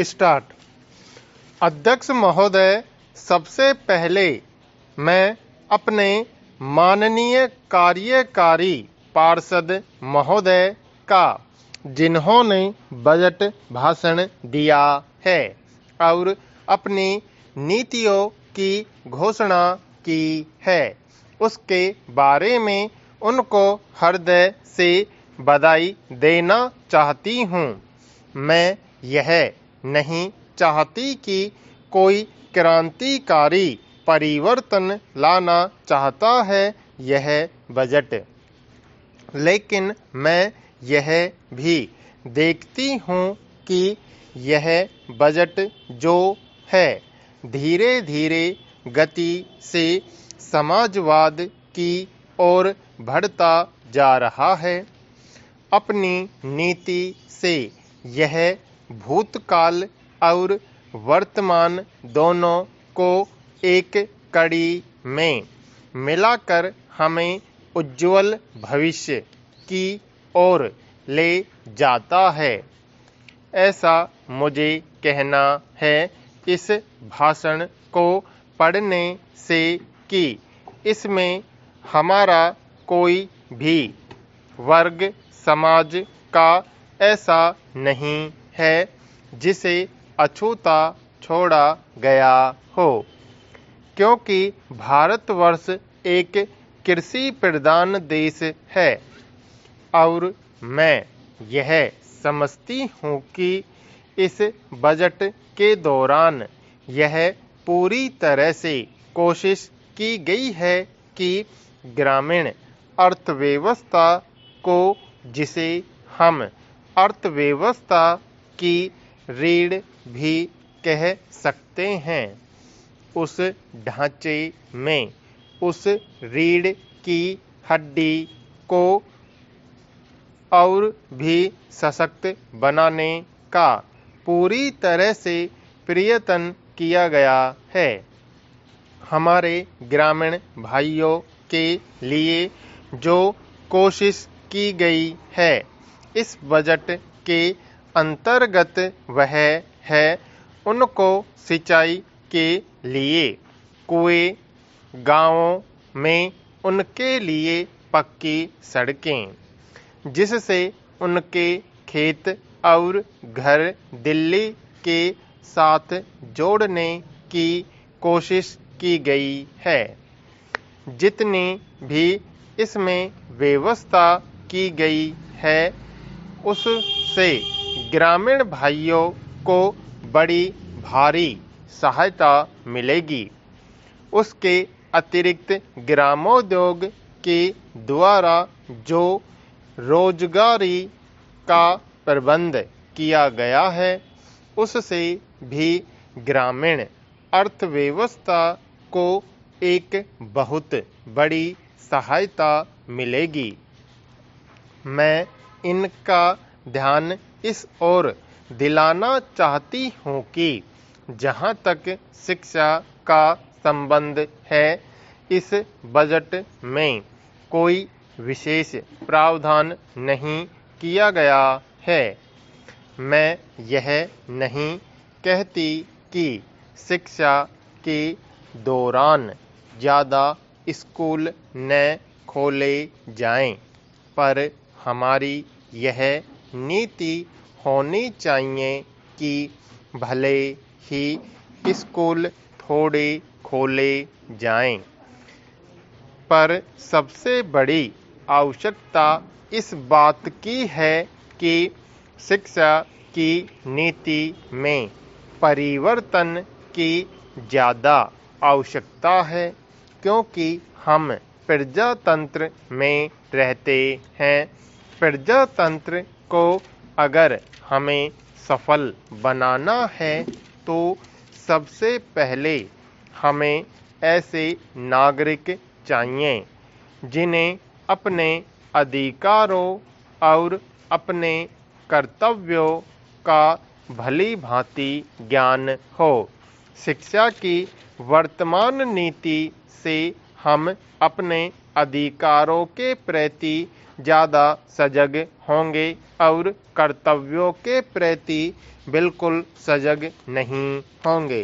Start. अध्यक्ष महोदय, सबसे पहले मैं अपने माननीय कार्यकारी पार्षद महोदय का, जिन्होंने बजट भाषण दिया है और अपनी नीतियों की घोषणा की है, उसके बारे में उनको हृदय से बधाई देना चाहती हूँ। मैं यह नहीं चाहती कि कोई क्रांतिकारी परिवर्तन लाना चाहता है यह बजट, लेकिन मैं यह भी देखती हूँ कि यह बजट जो है धीरे धीरे गति से समाजवाद की ओर बढ़ता जा रहा है। अपनी नीति से यह भूतकाल और वर्तमान दोनों को एक कड़ी में मिलाकर हमें उज्ज्वल भविष्य की ओर ले जाता है, ऐसा मुझे कहना है इस भाषण को पढ़ने से कि इसमें हमारा कोई भी वर्ग समाज का ऐसा नहीं है जिसे अछूता छोड़ा गया हो, क्योंकि भारतवर्ष एक कृषि प्रधान देश है और मैं यह समझती हूँ कि इस बजट के दौरान यह पूरी तरह से कोशिश की गई है कि ग्रामीण अर्थव्यवस्था को, जिसे हम अर्थव्यवस्था की रीढ़ भी कह सकते हैं, उस ढांचे में उस रीढ़ की हड्डी को और भी सशक्त बनाने का पूरी तरह से प्रयत्न किया गया है। हमारे ग्रामीण भाइयों के लिए जो कोशिश की गई है इस बजट के अंतर्गत वह है उनको सिंचाई के लिए कुएं, गांवों में उनके लिए पक्की सड़कें, जिससे उनके खेत और घर दिल्ली के साथ जोड़ने की कोशिश की गई है। जितनी भी इसमें व्यवस्था की गई है उससे ग्रामीण भाइयों को बड़ी भारी सहायता मिलेगी। उसके अतिरिक्त ग्रामोद्योग के द्वारा जो रोजगारी का प्रबंध किया गया है उससे भी ग्रामीण अर्थव्यवस्था को एक बहुत बड़ी सहायता मिलेगी। मैं इनका ध्यान इस ओर दिलाना चाहती हूँ कि जहाँ तक शिक्षा का संबंध है इस बजट में कोई विशेष प्रावधान नहीं किया गया है। मैं यह नहीं कहती कि शिक्षा के दौरान ज़्यादा स्कूल न खोले जाएं, पर हमारी यह नीति होनी चाहिए कि भले ही स्कूल थोड़े खोले जाएं, पर सबसे बड़ी आवश्यकता इस बात की है कि शिक्षा की नीति में परिवर्तन की ज़्यादा आवश्यकता है, क्योंकि हम प्रजातंत्र में रहते हैं। प्रजातंत्र को अगर हमें सफल बनाना है तो सबसे पहले हमें ऐसे नागरिक चाहिए जिन्हें अपने अधिकारों और अपने कर्तव्यों का भली भांति ज्ञान हो। शिक्षा की वर्तमान नीति से हम अपने अधिकारों के प्रति ज़्यादा सजग होंगे और कर्तव्यों के प्रति बिल्कुल सजग नहीं होंगे।